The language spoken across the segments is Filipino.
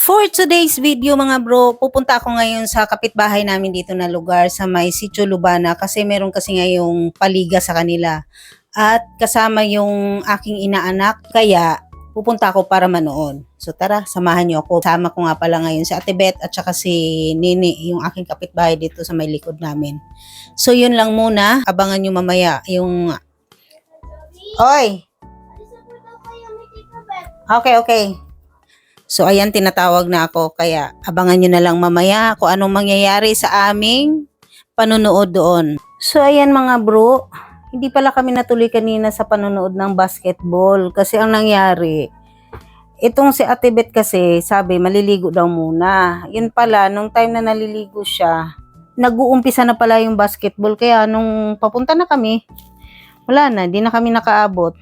For today's video mga bro, pupunta ako ngayon sa kapitbahay namin dito na lugar sa may Sitio Lubana kasi meron kasi ngayong paliga sa kanila. At kasama yung aking inaanak, kaya pupunta ako para manood. So tara, samahan niyo ako. Sama ko nga pala ngayon si Ate Beth at saka si Nini, yung aking kapitbahay dito sa may likod namin. So yun lang muna, abangan niyo mamaya yung... Oy! Okay. So ayan, tinatawag na ako, kaya abangan nyo na lang mamaya kung anong mangyayari sa aming panunood doon. So ayan mga bro, hindi pala kami natuloy kanina sa panunood ng basketball kasi ang nangyari, itong si Ate Beth kasi sabi maliligo daw muna. Yun pala, nung time na naliligo siya, nag-uumpisa na pala yung basketball, kaya nung papunta na kami, wala na, di na kami nakaabot.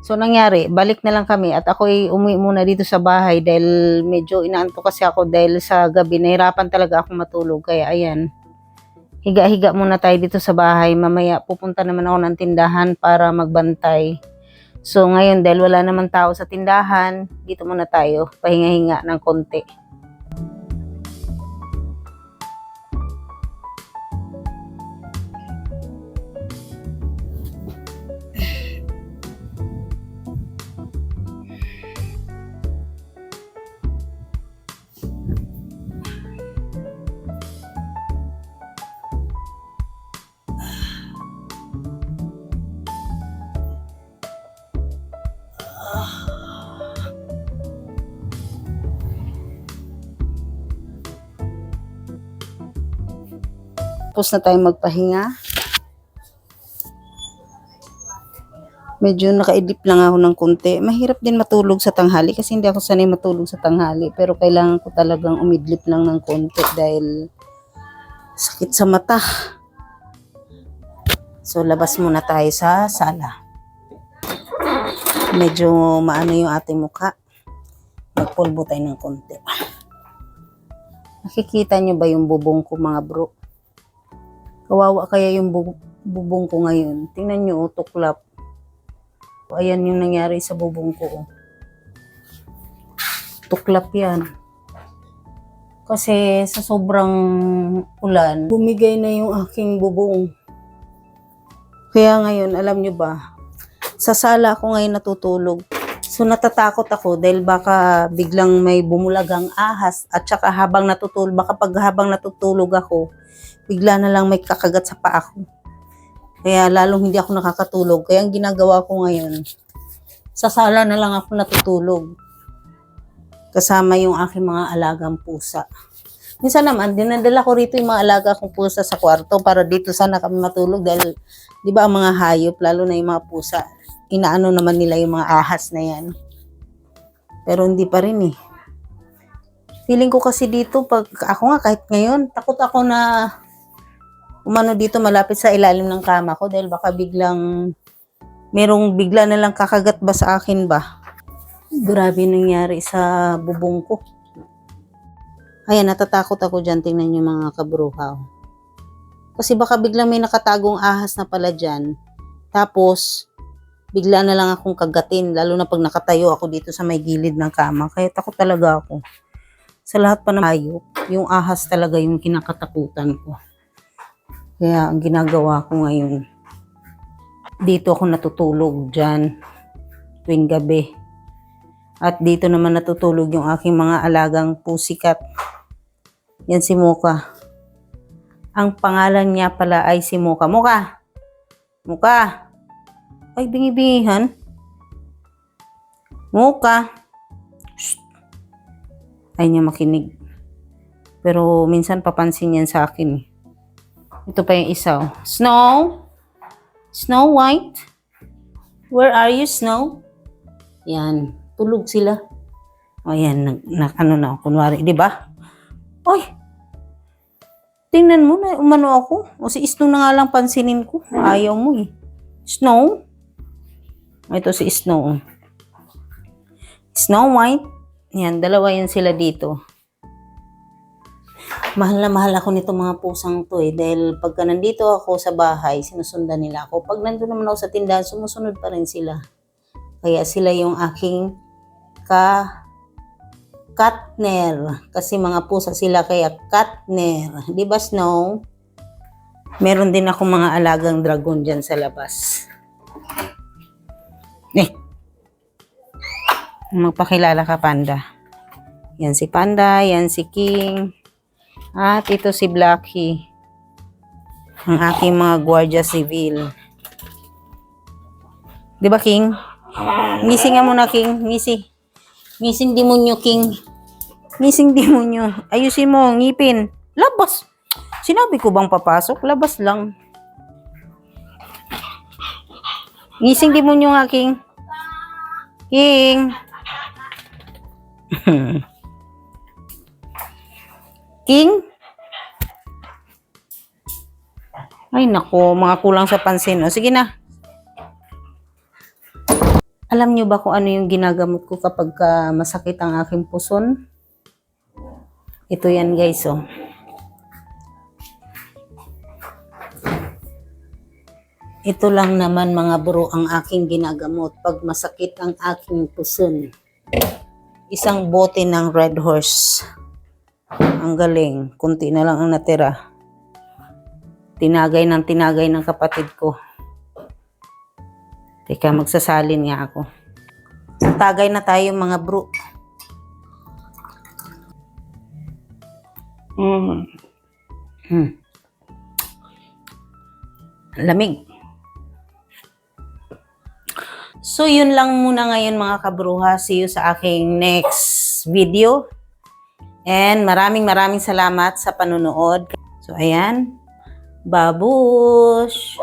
So nangyari, balik na lang kami at ako'y umuwi muna dito sa bahay dahil medyo inaantok kasi ako dahil sa gabi nahirapan talaga ako matulog. Kaya ayan, higa-higa muna tayo dito sa bahay. Mamaya pupunta naman ako ng tindahan para magbantay. So ngayon dahil wala naman tao sa tindahan, dito muna tayo, pahinga-hinga ng konti. Tapos na tayong magpahinga. Medyo nakaidip lang ako ng konti. Mahirap din matulog sa tanghali kasi hindi ako sanay matulog sa tanghali. Pero kailangan ko talagang umidlip lang ng konti dahil sakit sa mata. So labas muna tayo sa sala. Medyo maano yung ating mukha. Magpulbo tayo ng konti. Nakikita nyo ba yung bubong ko mga bro? Kawawa kaya yung bubong ko ngayon. Tingnan nyo, tuklap. Ayan yung nangyari sa bubong ko. Tuklap yan. Kasi sa sobrang ulan, bumigay na yung aking bubong. Kaya ngayon, alam nyo ba, sa sala ako ngayon natutulog. So natatakot ako dahil baka biglang may bumulagang ahas at saka habang natutulog ako, bigla na lang may kakagat sa paa ko. Kaya lalong hindi ako nakakatulog. Kaya ang ginagawa ko ngayon, sa sala na lang ako natutulog. Kasama yung aking mga alagang pusa. Minsan naman, dinadala ko rito yung mga alaga kong pusa sa kwarto para dito sana kami matulog dahil, di ba ang mga hayop, lalo na yung mga pusa, inaano naman nila yung mga ahas na yan. Pero hindi pa rin eh. Feeling ko kasi dito, pag ako nga kahit ngayon, takot ako na umano dito malapit sa ilalim ng kama ko dahil baka biglang merong bigla na lang kakagat ba sa akin ba. Grabe nangyari sa bubong ko. Ayan, natatakot ako dyan. Tingnan nyo mga kabruhaw. Kasi baka biglang may nakatagong ahas na pala dyan. Tapos, bigla na lang akong kagatin. Lalo na pag nakatayo ako dito sa may gilid ng kama. Kaya takot talaga ako. Sa lahat pa ng hayop, yung ahas talaga yung kinakatakutan ko. Kaya ang ginagawa ko ngayon, dito ako natutulog dyan tuwing gabi. At dito naman natutulog yung aking mga alagang pusikat. Yan si Mocha. Ang pangalan niya pala ay si Mocha. Mocha! Mocha! Ay, bingi-bingihan. Mocha! Shh! Ay niya makinig. Pero minsan papansin yan sa akin. Ito pa yung isa. Oh. Snow? Snow White? Where are you, Snow? Yan. Tulog sila. O yan. Ano na. Kunwari. Diba? Oy! Tingnan mo na. Umano ako. O si Snow na nga lang pansinin ko. Ayaw mo eh. Snow? Ito si Snow. Snow White. Yan. Dalawa yan sila dito. Mahal na mahal ako nito mga pusang to eh. Dahil pagka nandito ako sa bahay, sinusundan nila ako. Pag nandun naman ako sa tindahan, sumusunod pa rin sila. Kaya sila yung aking Katner. Kasi mga pusa sila kaya Katner. Di ba, Snow? Meron din ako mga alagang dragon dyan sa labas. Magpakilala ka, Panda. Yan si Panda, yan si King. At ito si Blackie. Ang aking mga Guardia Civil. Di ba, King? Ngising nga muna, King. Ngising demonyo, King. Ngising demonyo. Ayusin mo, ngipin. Labas. Sinabi ko bang papasok? Labas lang. Ngising demonyo nga, King. King. King? Ay nako, mga kulang sa pansin. O sige na. Alam nyo ba kung ano yung ginagamot ko kapag masakit ang aking puson? Ito yan guys, oh. Ito lang naman mga bro ang aking ginagamot pag masakit ang aking puson. Isang bote ng Red Horse. Ang galing. Kunti na lang ang natira. Tinagay ng kapatid ko. Teka, magsasalin nga ako. Tagay na tayo mga bro. Lamig. So, yun lang muna ngayon mga kabruha. See you sa aking next video. And maraming salamat sa panunood. So, ayan. Babush!